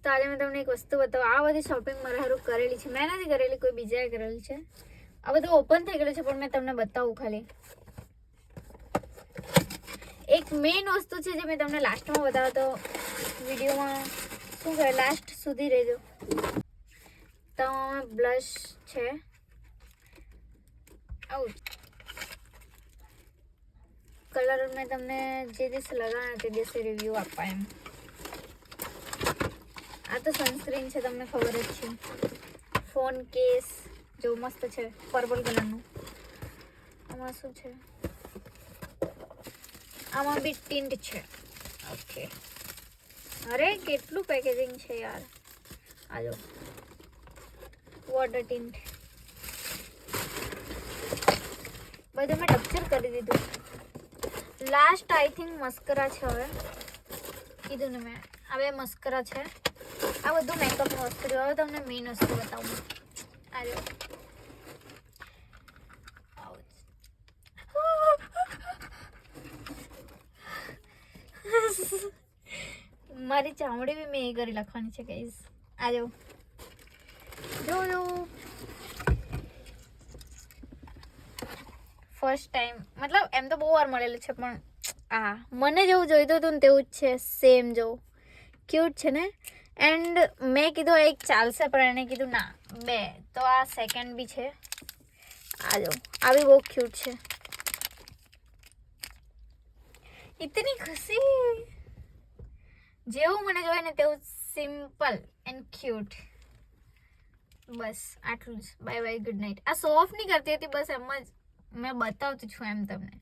તો આજે મેં તમને એક વસ્તુ બતાવું. આ બધી શોપિંગ મારા હારું કરેલી છે. મેં નથી કરેલી, કોઈ બીજાએ કરેલી છે. આ બધું ઓપન થઈ ગયેલું છે, પણ મેં તમને બતાવું ખાલી. એક મેઇન વસ્તુ છે જે મેં તમને લાસ્ટમાં બતાવ્યો તો વિડીયોમાં. શું કહે, લાસ્ટ સુધી રહેજો. તો બ્લશ છે. આવું કલર મેં તમને જે દિવસે લગાવ્યા તે દિવસે રિવ્યૂ આપવા એમ. આ તો સનસ્ક્રીન છે, તમને ખબર જ છે. ફોન કેસ જો મસ્ત છે, પર્પલ કલરનું. આમાં શું છે? આમાં બી ટિન્ટ છે. ઓકે, અરે કેટલું પેકેજિંગ છે યાર. આ જો વોટર ટિન્ટ. બધું મેં ટક્ચર કરી દીધું. લાસ્ટ આઈ થિંક મસ્કરા છે. હવે કીધું ને મેં, હવે મસ્કરા છે. આ બધું મેકઅપનું વસ્તુ. હવે તમને મેઇન વસ્તુ બતાવું. આ જો મારી ચામડી બી મેં એ કરી લખવાની છે ગાઈઝ. આ જો ફર્સ્ટ ટાઈમ, મતલબ એમ તો બહુ વાર મળેલું છે, પણ આ મને જેવું જોઈતું હતું ને તેવું જ છે. સેમ જો ક્યુટ છે ને. એન્ડ મેં કીધું એક ચાલશે, પણ એને કીધું ના 2, તો આ સેકન્ડ બી છે. આ જો આ બી બહુ ક્યુટ છે. ઇતની ખુશી. જેવું મને જોઈએ ને તેવું સિમ્પલ એન્ડ ક્યુટ. બસ આટલું જ. Bye bye, good night. આ શો ઓફ નહીં કરતી હતી, બસ એમ જ મેં બતાવતી છું એમ તમને.